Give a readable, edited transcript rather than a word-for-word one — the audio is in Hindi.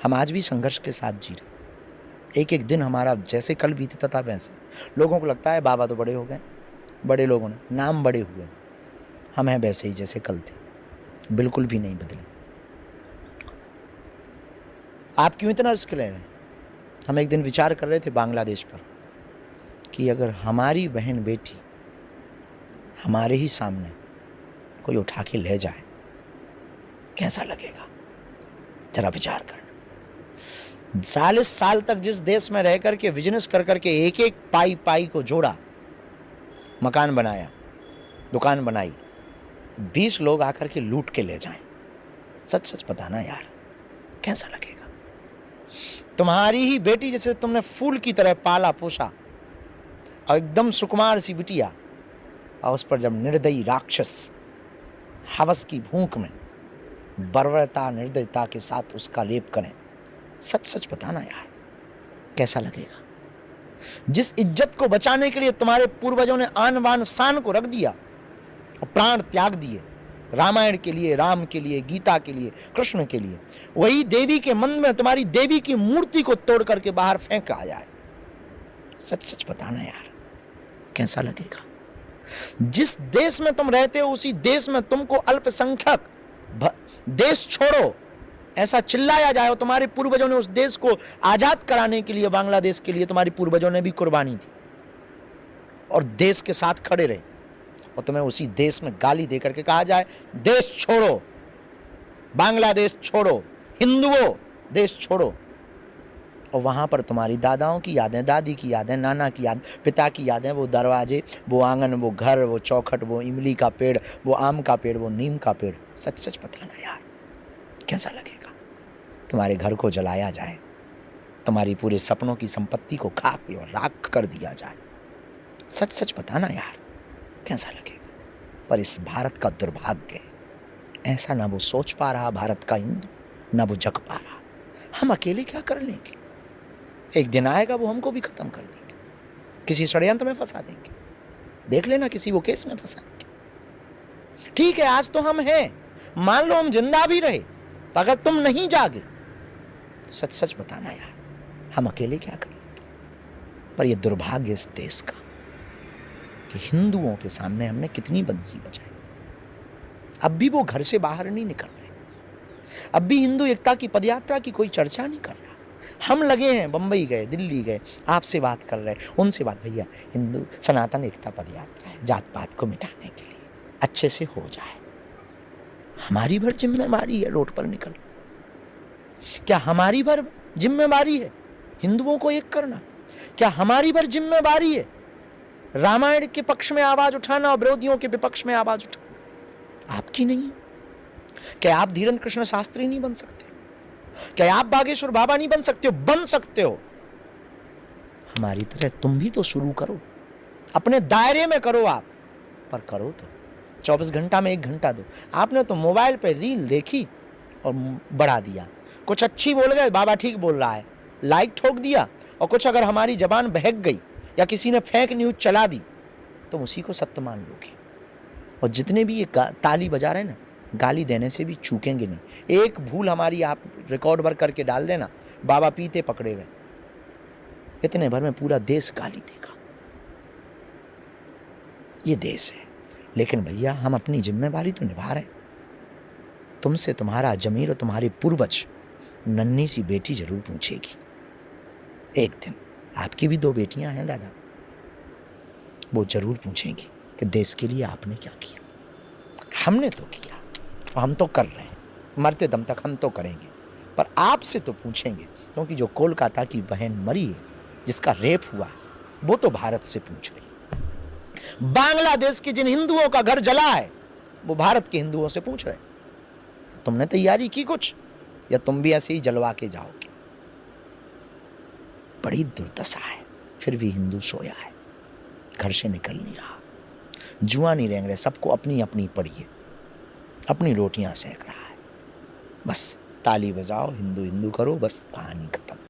हम आज भी संघर्ष के साथ जी रहे। एक एक दिन हमारा जैसे कल बीतता था वैसे। लोगों को लगता है बाबा तो बड़े हो गए, बड़े लोगों ने नाम बड़े हुए, हम हैं वैसे ही जैसे कल थे, बिल्कुल भी नहीं बदले। आप क्यों इतना रिस्क ले रहे हैं? हम एक दिन विचार कर रहे थे बांग्लादेश पर कि अगर हमारी बहन बेटी हमारे ही सामने कोई उठा के ले जाए कैसा लगेगा, जरा विचार करना। 40 साल तक जिस देश में रह करके बिजनेस कर करके एक एक पाई पाई को जोड़ा, मकान बनाया, दुकान बनाई, 20 लोग आकर के लूट के ले जाएं, सच सच बताना यार कैसा लगेगा? तुम्हारी ही बेटी जैसे तुमने फूल की तरह पाला पोसा और एकदम सुकुमार सी बिटिया, और उस पर जब निर्दयी राक्षस हवस की भूख में बर्बरता निर्दयता के साथ उसका लेप करें, सच सच बताना यार कैसा लगेगा? जिस इज्जत को बचाने के लिए तुम्हारे पूर्वजों ने आन बान शान को रख दिया और प्राण त्याग दिए, रामायण के लिए, राम के लिए, गीता के लिए, कृष्ण के लिए, वही देवी के मन में तुम्हारी देवी की मूर्ति को तोड़ करके बाहर फेंक आया है, सच सच बताना यार कैसा लगेगा? जिस देश में तुम रहते हो उसी देश में तुमको अल्पसंख्यक देश छोड़ो ऐसा चिल्लाया जाए, और तुम्हारे पूर्वजों ने उस देश को आजाद कराने के लिए, बांग्लादेश के लिए तुम्हारे पूर्वजों ने भी कुर्बानी दी और देश के साथ खड़े रहे, और तुम्हें उसी देश में गाली देकर के कहा जाए देश छोड़ो, बांग्लादेश छोड़ो, हिंदुओं देश छोड़ो, और वहां पर तुम्हारी दादाओं की यादें, दादी की यादें, नाना की याद, पिता की यादें, वो दरवाजे, वो आंगन, वो घर, वो चौखट, वो इमली का पेड़, वो आम का पेड़, वो नीम का पेड़, सच सच बताना यार कैसा लगेगा? तुम्हारे घर को जलाया जाए, तुम्हारी पूरे सपनों की संपत्ति को खाक और राख कर दिया जाए, सच सच बताना यार कैसा लगेगा? पर इस भारत का दुर्भाग्य है, ऐसा ना वो सोच पा रहा भारत का हिंदू, ना वो जग पा रहा। हम अकेले क्या कर लेंगे? एक दिन आएगा वो हमको भी खत्म कर देंगे, किसी षड्यंत्र में फंसा देंगे, देख लेना किसी वो केस में फंसाएंगे। ठीक है आज तो हम हैं, मान लो हम जिंदा भी रहे, अगर तुम नहीं जागे तो सच सच बताना यार हम अकेले क्या करेंगे? पर यह दुर्भाग्य इस देश का कि हिंदुओं के सामने हमने कितनी बंसी बजाई, अब भी वो घर से बाहर नहीं निकल रहे, अब भी हिंदू एकता की पदयात्रा की कोई चर्चा नहीं कर रहा। हम लगे हैं, बंबई गए, दिल्ली गए, आपसे बात कर रहे हैं, उनसे बात, भैया हिंदू सनातन एकता पदयात्रा है, जात पात को मिटाने के लिए, अच्छे से हो जाए। हमारी भर जिम्मेवारी है रोड पर निकल, क्या हमारी भर जिम्मेवारी है हिंदुओं को एक करना? क्या हमारी भर जिम्मेवारी है रामायण के पक्ष में आवाज उठाना और विरोधियों के विपक्ष में आवाज उठाना? आपकी नहीं है? क्या आप धीरेन्द्र कृष्ण शास्त्री नहीं बन सकते? क्या आप बागेश्वर बाबा नहीं बन सकते हो? बन सकते हो, हमारी तरह तुम भी तो शुरू करो, अपने दायरे में करो आप, पर करो तो 24 घंटा में 1 घंटा दो। आपने तो मोबाइल पे रील देखी और बढ़ा दिया, कुछ अच्छी बोल गए, बाबा ठीक बोल रहा है, लाइक ठोक दिया, और कुछ अगर हमारी जबान बहक गई या किसी ने फेक न्यूज चला दी तो उसी को सत्य मान लोगे। और जितने भी ये ताली बजा रहे हैं ना, गाली देने से भी चूकेंगे नहीं। एक भूल हमारी आप रिकॉर्ड भर करके डाल देना, बाबा पीते पकड़े गए, इतने भर में पूरा देश गाली देगा। ये देश है, लेकिन भैया हम अपनी जिम्मेवारी तो निभा रहे हैं। तुमसे तुम्हारा जमीर और तुम्हारे पूर्वज नन्ही सी बेटी जरूर पूछेगी एक दिन, आपकी भी 2 बेटियां हैं दादा, वो जरूर पूछेंगी कि देश के लिए आपने क्या किया। हमने तो किया, हम तो कर रहे हैं, मरते दम तक हम तो करेंगे, पर आपसे तो पूछेंगे, क्योंकि जो कोलकाता की बहन मरी है, जिसका रेप हुआ, वो तो भारत से पूछ रही। बांग्लादेश के जिन हिंदुओं का घर जला है वो भारत के हिंदुओं से पूछ रहे, तुमने तैयारी की कुछ, या तुम भी ऐसे ही जलवा के जाओगे? बड़ी दुर्दशा है। फिर भी हिंदू सोया है, घर से निकल नहीं रहा, जुआ नहीं रेंग रहे, सबको अपनी अपनी पड़ी है, अपनी रोटियां सेक रहा है, बस ताली बजाओ, हिंदू हिंदू करो, बस कहानी खत्म।